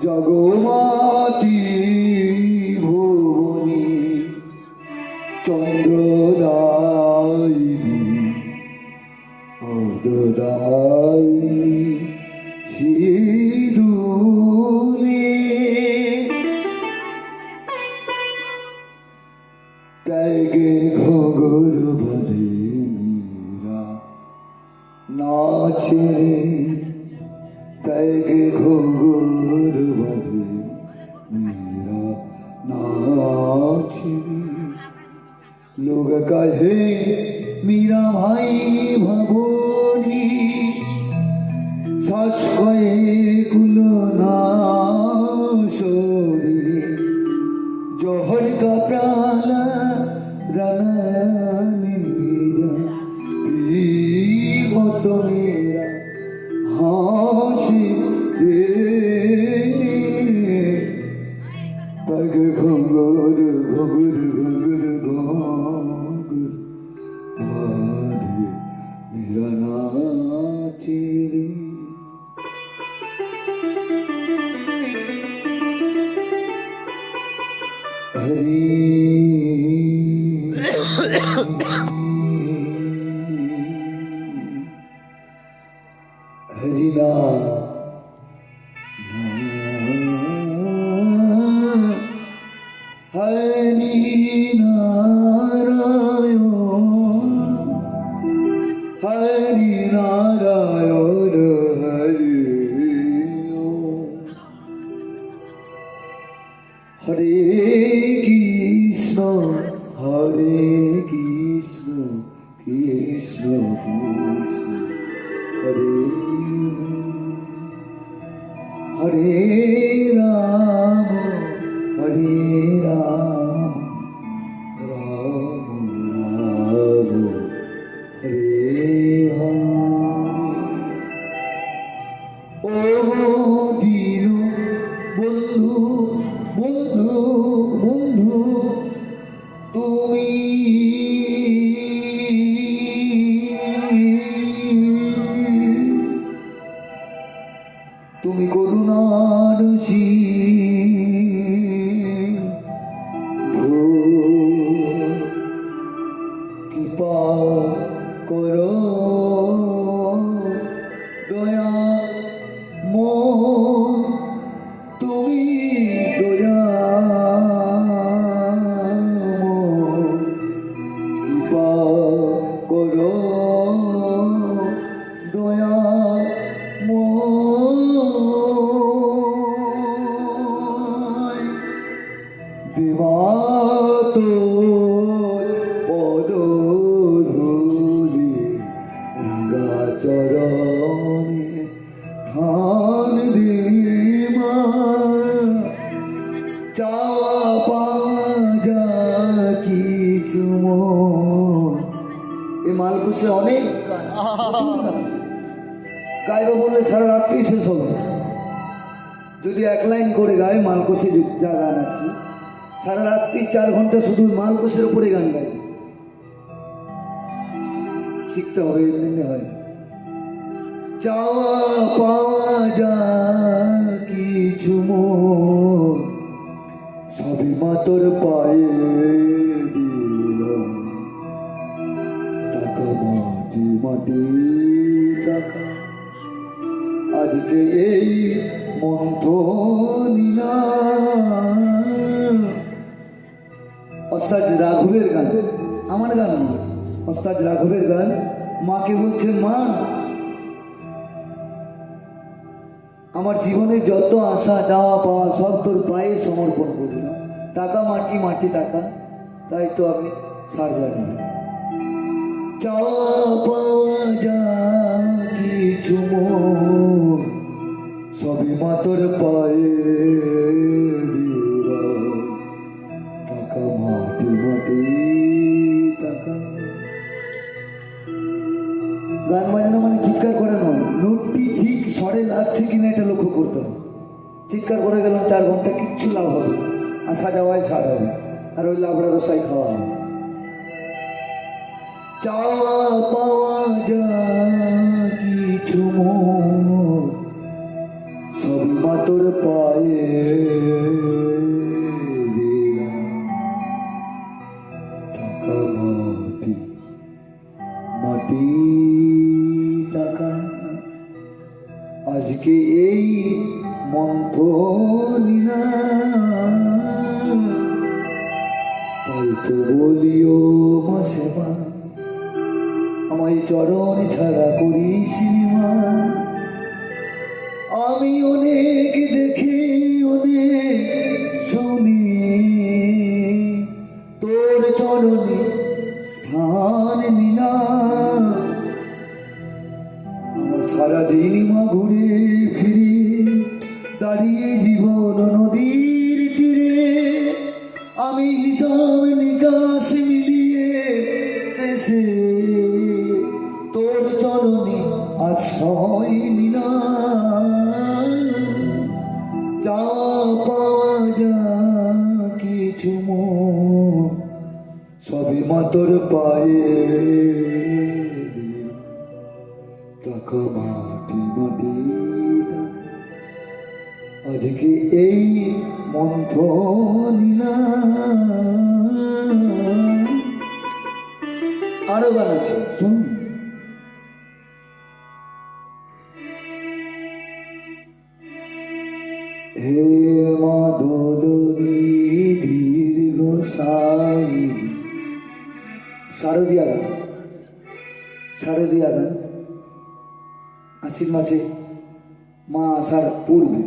জগমাতি ভুবনী চন্দ্রদায়িনী অর্ধদায়িনী সিধুনী ত্যাগে ঘোর বধে মীরা নাচে ত্যাগে ঘোর বধে মীরা নাচে लोग कहे मीरा भाई भगोरी सास कहे कुलो नासोरी जोहर का प्याला रानी मत मेरा हासी पग घोर घोर हरिना हरि नारायण हरि नारायण हरि हरे कृष्ण कृष्ण कृष्ण हरे हरे राम राम राम हरे हरे ओ दीन बंधु बंधु बंधु তুমি করুণার কৃপা করো দয়া তুমি দয়া কৃপা করো দয়া দেবাত পদধূলি রাঙা চরণে ধান দেমা চাপা যা কিছু এই মালকুশে অনেক গাইব বললে সারা রাত্রি শেষ হবে যদি এক লাইন করে গায় মালকুশে যা গান আছে সারা রাত্রি 4 ঘন্টা শুধু মালকোষের উপরে গান গাই শিখতে হবে এমনি হয় চাওয়া পাওয়া যা কিছু সবই মাতর পায়ে দিলাম টাকা মাটি মাটি টাকা আজকে এই মন্ত্র নিলাম ওস্তাদ রাঘবের গান আমার গান না ওস্তাদ রাঘবের গান মাকে বলছে মা আমার জীবনে যত আশা যাওয়া পাওয়া সব তোর পায়ে সমর্পণ করলাম টাকা মাটি মাটি টাকা তাই তো আমি ছাড় জানি চাওয়া পাওয়া যা কিছু মোর সবই মাতর পায়ে বিরায়। টাকা মাটি মাটি টাকা। গান বাজনা মানে চিৎকার করে নয়, নোটটি ঠিক স্বরে লাগছে কিনা এটা লক্ষ্য করতে হবে। চিৎকার করে গেলাম 4 ঘন্টা, কিচ্ছু লাভ হবে আর সাজাওয়াই সার হবে, আর ওই লাভরা রসাই খাওয়া হবে। চাওয়া পাওয়া যা কিছু মোর সবই মাতর পায়ে বিরায়। টাকা মাটি মাটি টাকা। আজকে এই মন্থনীনা তাই তো বলিও মাসেমা আমায় চরণ ছাড়া করি সিনেমা। আমি অনেক দেখি অনেক শুনি তোর চরণে স্থান নিনা। আমার সারাদিন মা ঘুরে ফিরে দাঁড়িয়ে জীবন নদীর তীরে। আমি হিসাব নিকাশ মিলিয়ে শেষে তোর চরণে আশ্রয় নিলাম। চাওয়া পাওয়া যা কিছু মোর সবই মাতর পায়ে। টাকা মাটি মাটি আজকে এই মন্থনীনা। আরো গান আছে শুন। হে মাদলী দীর্ঘ সাই। শারদীয়া গান, শারদীয়া গান। আশ্বিন মাসে মা আসার পূর্বে